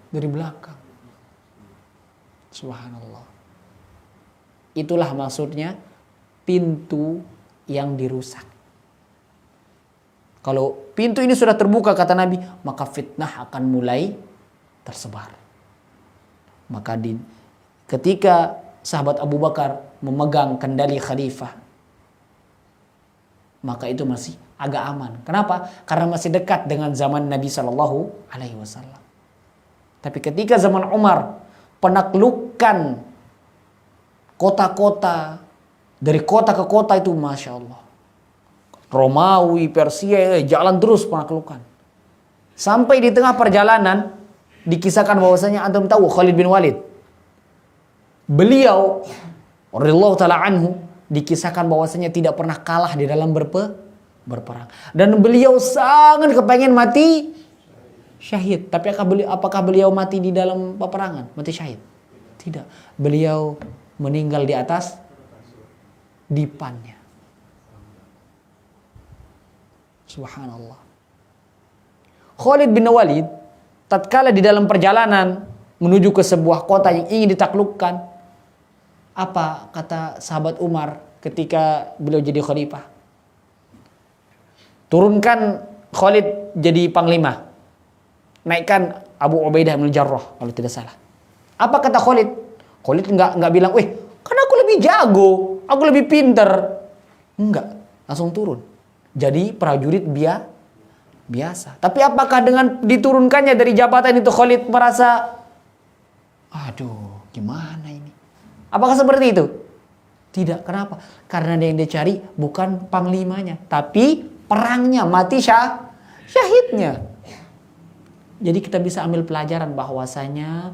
Dari belakang. Subhanallah. Itulah maksudnya pintu yang dirusak. Kalau pintu ini sudah terbuka, kata Nabi, maka fitnah akan mulai tersebar. Maka ketika sahabat Abu Bakar memegang kendali khalifah, maka itu masih agak aman. Kenapa? Karena masih dekat dengan zaman Nabi Shallallahu Alaihi Wasallam. Tapi ketika zaman Umar, penaklukan kota-kota, dari kota ke kota itu, masya Allah, Romawi, Persia, jalan terus penaklukan. Sampai di tengah perjalanan dikisahkan bahwasanya, antum tahu Khalid bin Walid, beliau radhiyallahu taala anhu, dikisahkan bahwasanya tidak pernah kalah di dalam berperang, dan beliau sangat kepengen mati syahid. Tapi apakah beliau mati di dalam peperangan, mati syahid? Tidak. Beliau meninggal di atas dipannya. Subhanallah. Khalid bin Walid tatkala di dalam perjalanan menuju ke sebuah kota yang ingin ditaklukkan, apa kata sahabat Umar ketika beliau jadi khalifah? Turunkan Khalid jadi panglima, naikkan Abu Ubaidah bin Jarrah kalau tidak salah. Apa kata Khalid? Khalid nggak bilang, karena aku lebih jago, aku lebih pinter. Enggak, langsung turun. Jadi prajurit biasa. Tapi apakah dengan diturunkannya dari jabatan itu Khalid merasa, aduh gimana ini? Apakah seperti itu? Tidak. Kenapa? Karena yang dia cari bukan panglimanya, tapi perangnya, mati syahidnya. Jadi kita bisa ambil pelajaran bahwasanya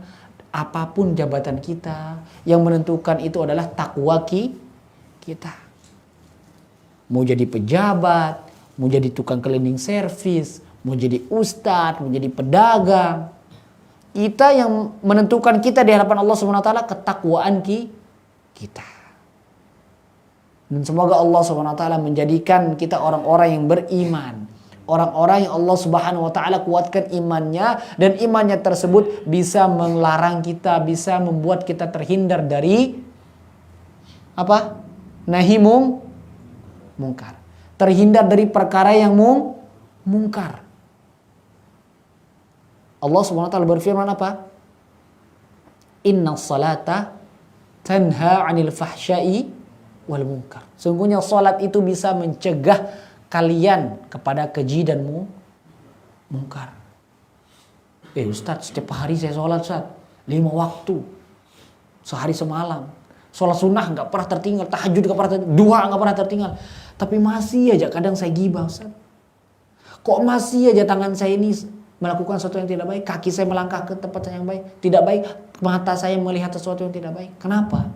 apapun jabatan kita, yang menentukan itu adalah takwa kita. Mau jadi pejabat, mau jadi tukang cleaning service, mau jadi ustadz, mau jadi pedagang, kita yang menentukan kita di hadapan Allah Subhanahu wa taala ketakwaan kita. Dan semoga Allah Subhanahu wa taala menjadikan kita orang-orang yang beriman, orang-orang yang Allah Subhanahu wa taala kuatkan imannya, dan imannya tersebut bisa melarang kita, bisa membuat kita terhindar dari apa? Nahi mungkar. Terhindar dari perkara yang mungkar. Allah Subhanahu wa taala berfirman apa? Innas salata tanha 'anil fahsya'i wal munkar. Sungguhnya salat itu bisa mencegah kalian kepada keji dan mungkar. Ustaz, setiap hari saya sholat, Ustaz, 5 waktu, sehari semalam. Sholat sunnah nggak pernah tertinggal, tahajud nggak pernah tertinggal, duha nggak pernah tertinggal. Tapi masih aja kadang saya gibah, Ustaz. Kok masih aja tangan saya ini melakukan sesuatu yang tidak baik, kaki saya melangkah ke tempat yang tidak baik, mata saya melihat sesuatu yang tidak baik. Kenapa?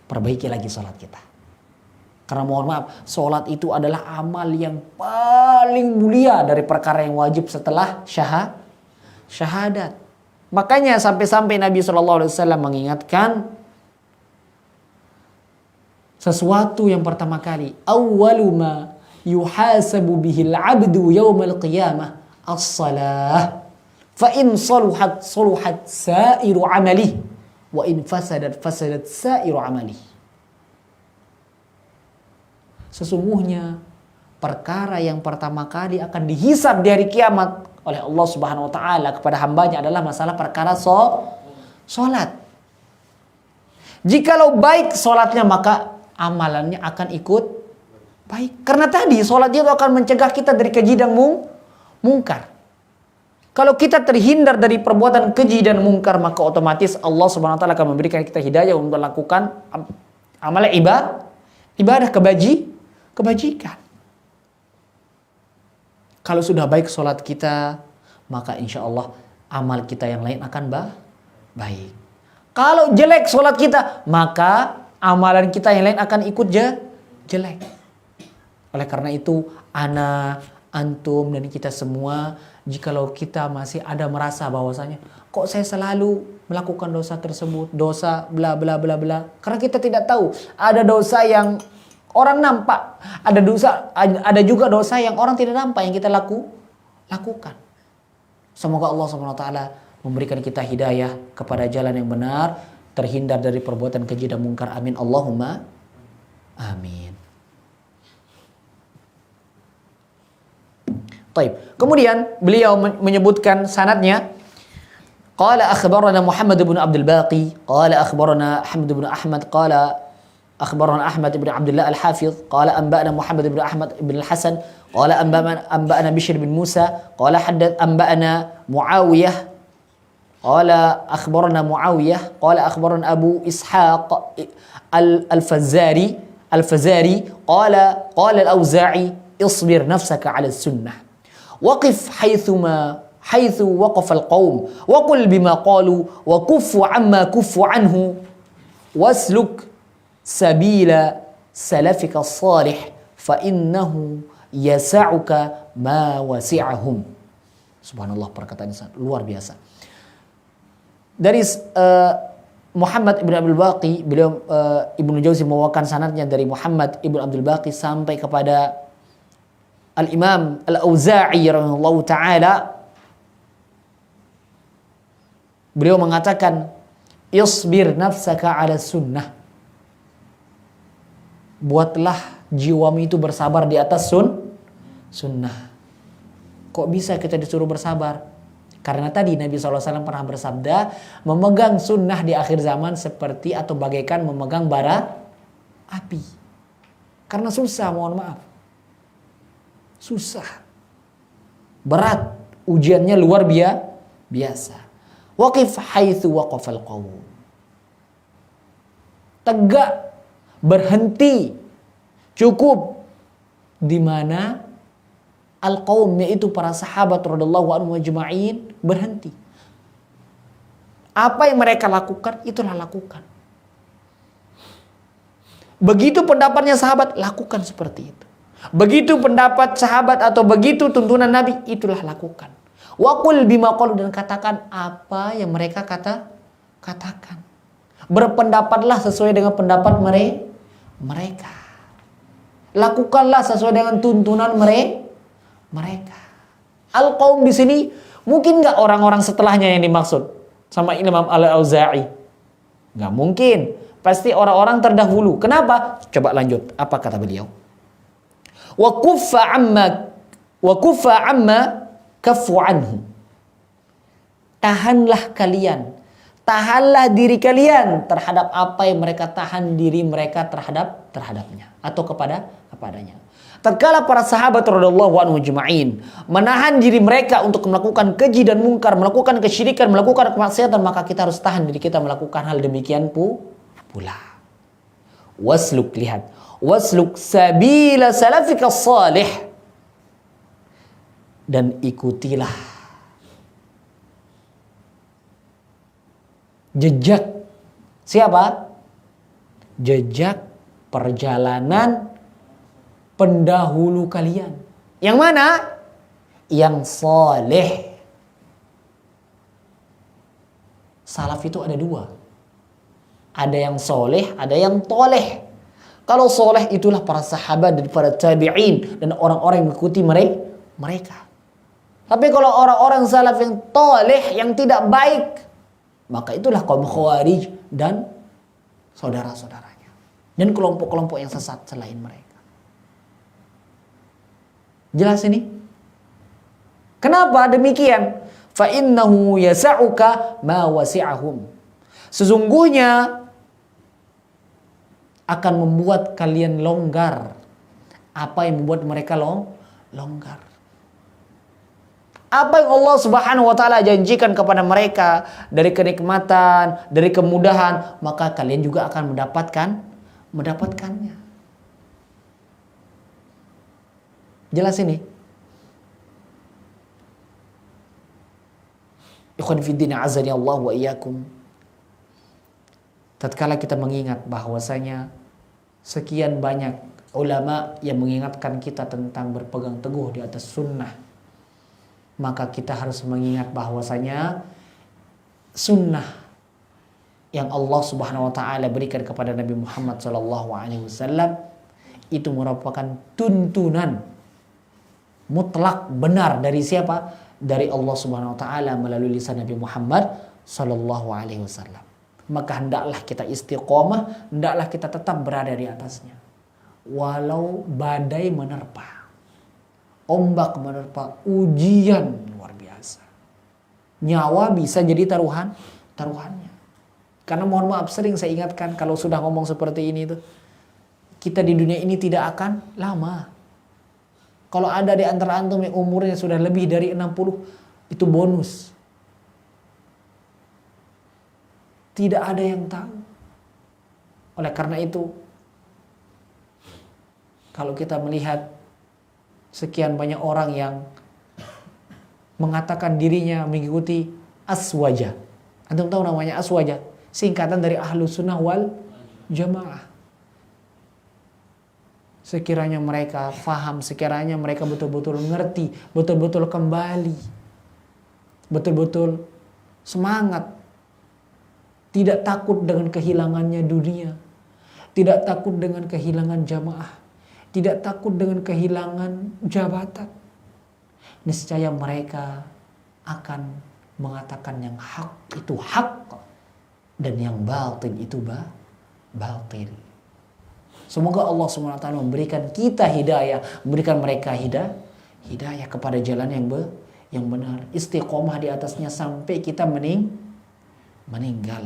Perbaiki lagi sholat kita. Karena mohon maaf, sholat itu adalah amal yang paling mulia dari perkara yang wajib setelah syahadat. Makanya sampai-sampai Nabi SAW mengingatkan, sesuatu yang pertama kali, awwalu ma yuhasabu bihil abdu yawmal qiyamah as-salah. Fa in saluhat sa'iru amali, wa in fasadat sa'iru amali. Sesungguhnya perkara yang pertama kali akan dihisab di hari kiamat oleh Allah Subhanahu wa taala kepada hambanya adalah masalah perkara salat. Jikalau baik salatnya, maka amalannya akan ikut baik. Karena tadi salat itu akan mencegah kita dari keji dan mungkar. Kalau kita terhindar dari perbuatan keji dan mungkar, maka otomatis Allah Subhanahu wa taala akan memberikan kita hidayah untuk melakukan amal ibadah kebajikan. Kalau sudah baik salat kita, maka insya Allah amal kita yang lain akan baik. Kalau jelek salat kita, maka amalan kita yang lain akan ikut jelek. Oleh karena itu, ana, antum, dan kita semua, jikalau kita masih ada merasa bahwasanya, kok saya selalu melakukan dosa tersebut, dosa bla bla bla bla. Karena kita tidak tahu, ada dosa yang orang nampak, ada juga dosa yang orang tidak nampak yang kita lakukan. Semoga Allah SWT memberikan kita hidayah kepada jalan yang benar, terhindar dari perbuatan keji dan mungkar. Amin. Allahumma amin. Taib. Kemudian beliau menyebutkan sanadnya. Qala akhbarana Muhammad bin Abdul Baqi, qala akhbarana Ahmad bin Ahmad, qala akhbarana Ahmad bin Abdullah Al-Hafiz, qala anba'ana Muhammad bin Ahmad bin Al-Hasan, qala anba'ana Bishr bin Musa, qala anba'ana Muawiyah, qala akhbarana Muawiyah, qala akhbarana Abu Ishaq Al-Fazari, qala Al-Auza'i, isbir nafsaka 'ala sunnah. Waqif حيث وقف القوم وقل بما قالوا وكف عما كفوا عنه واسلك سبيل سلفك الصالح فإنه يسعك ما وسعهم. Subhanallah, perkataan ini luar biasa. Dari Muhammad ibn Abdul Baqi, beliau Ibnu Jauzi membawakan sanadnya dari Muhammad ibn Abdul Baqi sampai kepada Al-Imam Al-Auza'i rahimahullahu ta'ala. Beliau mengatakan, isbir nafsaka 'ala sunnah. Buatlah jiwamu itu bersabar di atas sunnah. Kok bisa kita disuruh bersabar? Karena tadi Nabi SAW pernah bersabda, memegang sunnah di akhir zaman seperti atau bagaikan memegang bara api. Karena susah, mohon maaf. Susah. Berat. Ujiannya luar biasa. Waqif haitsu waqafal qaum. Tegak, berhenti, cukup di mana al-qaum, yaitu para sahabat radhiyallahu anhum ajma'in, berhenti. Apa yang mereka lakukan, itulah lakukan. Begitu pendapatnya sahabat, lakukan seperti itu. Begitu pendapat sahabat atau begitu tuntunan Nabi, itulah lakukan. Wa qul bima qalu, dan katakan apa yang mereka katakan. Berpendapatlah sesuai dengan pendapat mereka. Lakukanlah sesuai dengan tuntunan mereka. Al-qaum di sini mungkin enggak orang-orang setelahnya yang dimaksud sama Imam Al-Auza'i? Enggak mungkin. Pasti orang-orang terdahulu. Kenapa? Coba lanjut. Apa kata beliau? Wa kuffa amma kaffu anhu. Tahanlah tahanlah diri kalian terhadap apa yang mereka tahan diri mereka terhadapnya atau kepadanya. Tatkala para sahabat radhiyallahu anhum ajma'in menahan diri mereka untuk melakukan keji dan mungkar, melakukan kesyirikan, melakukan kemaksiatan, maka kita harus tahan diri kita melakukan hal demikian pula. Wasluk sabila salafika salih, dan ikutilah jejak siapa? Jejak perjalanan pendahulu kalian. Yang mana? Yang saleh. Salaf itu ada dua. Ada yang soleh, ada yang toleh. Kalau soleh itulah para sahabat dan para tabi'in dan orang-orang yang mengikuti mereka. Tapi kalau orang-orang salaf yang toleh, yang tidak baik, maka itulah kaum Khawarij dan saudara-saudaranya. Dan kelompok-kelompok yang sesat selain mereka. Jelas ini? Kenapa demikian? Fa innahu yasa'uka ma wasi'ahum. Sesungguhnya akan membuat kalian longgar apa yang membuat mereka longgar. Apa yang Allah Subhanahu wa taala janjikan kepada mereka dari kenikmatan, dari kemudahan, maka kalian juga akan mendapatkannya. Jelas ini? Ikhwan fiddin azani Allah wa iyyakum. Tatkala kita mengingat bahwasanya sekian banyak ulama yang mengingatkan kita tentang berpegang teguh di atas sunnah, maka kita harus mengingat bahwasanya sunnah yang Allah Subhanahu wa taala berikan kepada Nabi Muhammad SAW itu merupakan tuntunan mutlak benar dari siapa? Dari Allah Subhanahu wa taala melalui lisan Nabi Muhammad SAW. Maka hendaklah kita istiqomah, hendaklah kita tetap berada di atasnya. Walau badai menerpa, ombak menerpa, ujian luar biasa, nyawa bisa jadi taruhannya. Karena mohon maaf, sering saya ingatkan kalau sudah ngomong seperti ini tuh, kita di dunia ini tidak akan lama. Kalau ada di antara antum yang umurnya sudah lebih dari 60, itu bonus. Tidak ada yang tahu. Oleh karena itu, kalau kita melihat sekian banyak orang yang mengatakan dirinya mengikuti aswaja. Antum tahu namanya aswaja? Singkatan dari Ahlus Sunnah wal Jamaah. Sekiranya mereka faham, sekiranya mereka betul-betul ngerti, betul-betul kembali, betul-betul semangat, tidak takut dengan kehilangannya dunia, tidak takut dengan kehilangan jamaah, tidak takut dengan kehilangan jabatan, niscaya mereka akan mengatakan yang hak itu hak dan yang batil itu batil. Semoga Allah SWT memberikan kita hidayah, memberikan mereka hidayah kepada jalan yang benar, istiqomah di atasnya sampai kita meninggal.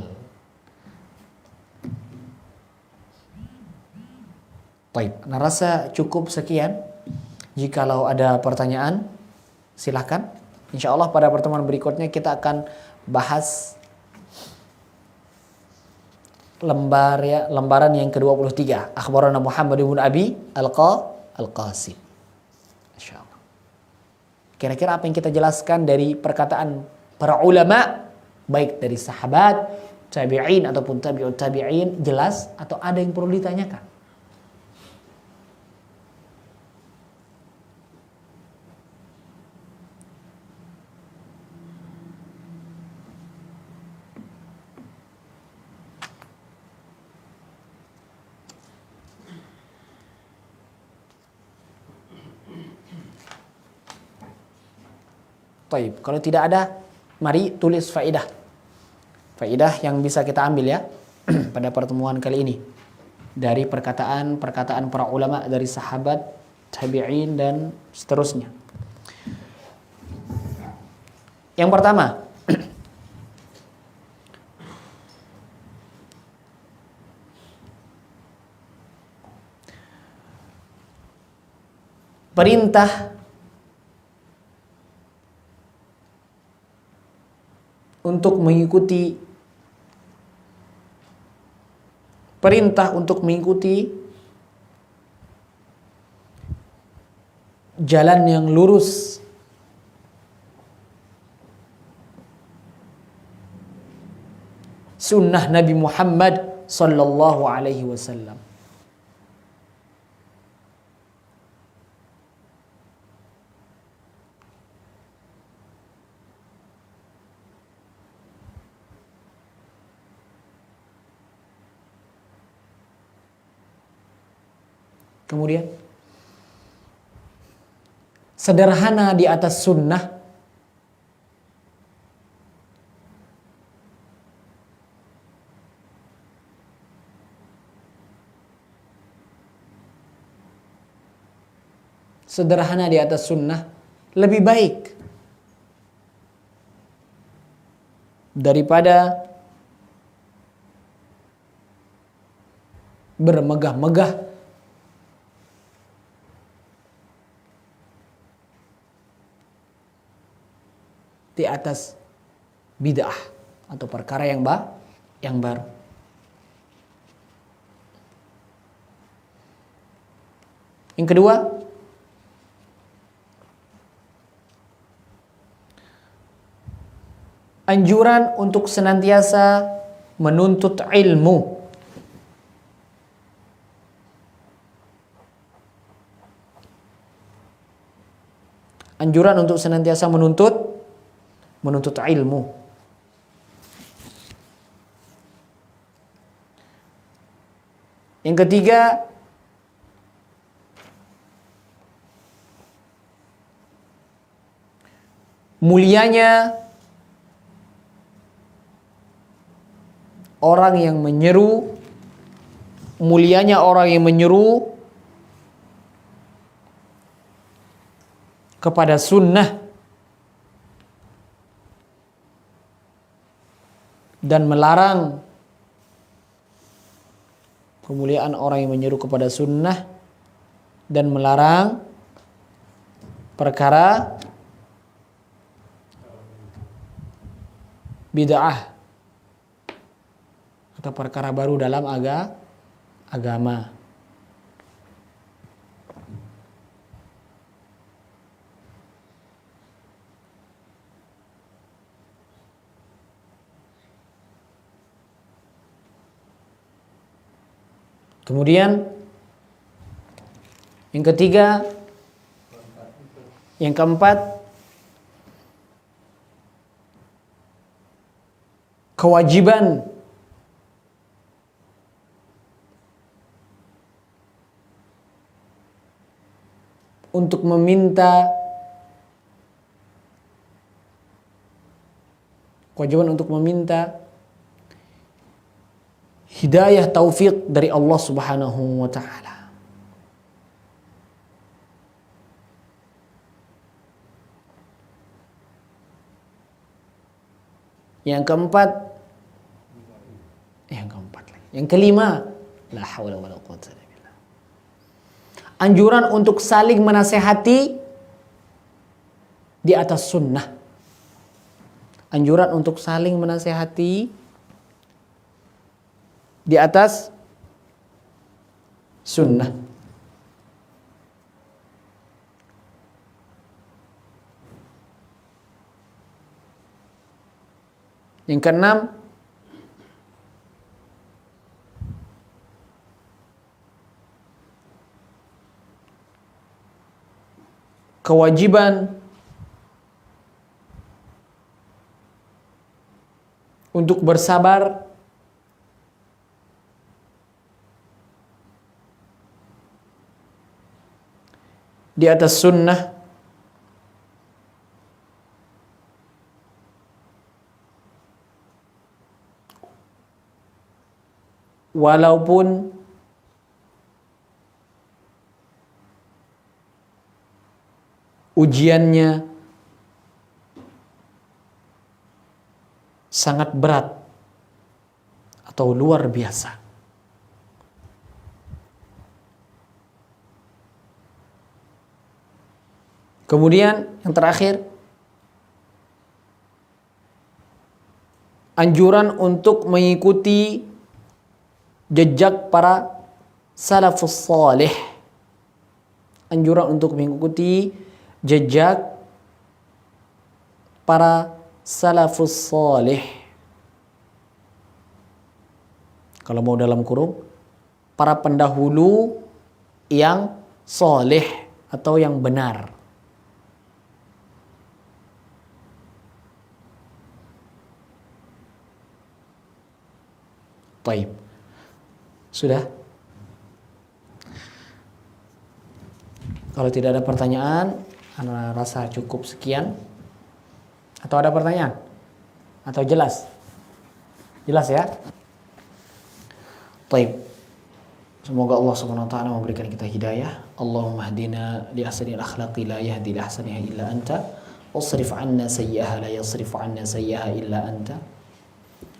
Baik, nah rasa cukup sekian. Jikalau ada pertanyaan, silakan. Insya Allah pada pertemuan berikutnya kita akan bahas lembaran yang ke-23. Akhbarana Muhammad ibn Abi Al-Qasim. Insya Allah. Kira-kira apa yang kita jelaskan dari perkataan para ulama, baik dari sahabat, tabi'in ataupun tabi'ut tabi'in, jelas atau ada yang perlu ditanyakan? Taib. Kalau tidak ada, mari tulis faidah. Faidah yang bisa kita ambil ya pada pertemuan kali ini dari perkataan para ulama, dari sahabat, tabi'in dan seterusnya. Yang pertama, perintah untuk mengikuti jalan yang lurus sunnah Nabi Muhammad sallallahu alaihi wasallam. Kemudian sederhana di atas sunnah, sederhana di atas sunnah lebih baik daripada bermegah-megah di atas bid'ah atau perkara yang baru. Yang kedua, anjuran untuk senantiasa menuntut ilmu. Anjuran untuk senantiasa menuntut ilmu. Yang ketiga, mulianya orang yang menyeru, kepada sunnah dan melarang. Kemuliaan orang yang menyeru kepada sunnah dan melarang perkara bid'ah atau perkara baru dalam agama. Kemudian yang ketiga, yang keempat, kewajiban untuk meminta hidayah taufik dari Allah Subhanahu wa taala. Yang kelima, la haula wala quwwata illa billah. Anjuran untuk saling menasehati di atas sunnah. Anjuran untuk saling menasehati di atas sunnah. Yang keenam, kewajiban untuk bersabar di atas sunnah walaupun ujiannya sangat berat atau luar biasa. Kemudian yang terakhir, anjuran untuk mengikuti jejak para salafus salih. Anjuran untuk mengikuti jejak para salafus salih. Kalau mau dalam kurung, para pendahulu yang salih atau yang benar. Baik. Sudah? Kalau tidak ada pertanyaan, ana rasa cukup sekian. Atau ada pertanyaan? Atau jelas? Jelas ya? Baik. Semoga Allah Subhanahu wa taala memberikan kita hidayah. Allahumma hdina li ahsanil akhlaqi la yahdi li ahsaniha illa anta. Wasrif 'anna sayyi'aha la yasrif 'anna sayyi'aha illa anta.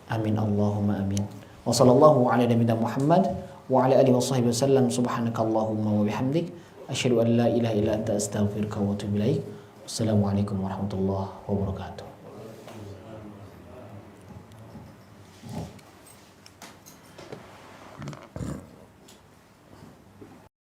Amin Allahumma amin. Wa sallallahu ala nabiyyina Muhammad wa ala alihi washabbihi wasallam. Subhanakallahumma wa bihamdik asyhadu an la ilaha illa anta astaghfiruka wa atubu ilaik. Wassalamualaikum warahmatullahi wabarakatuh.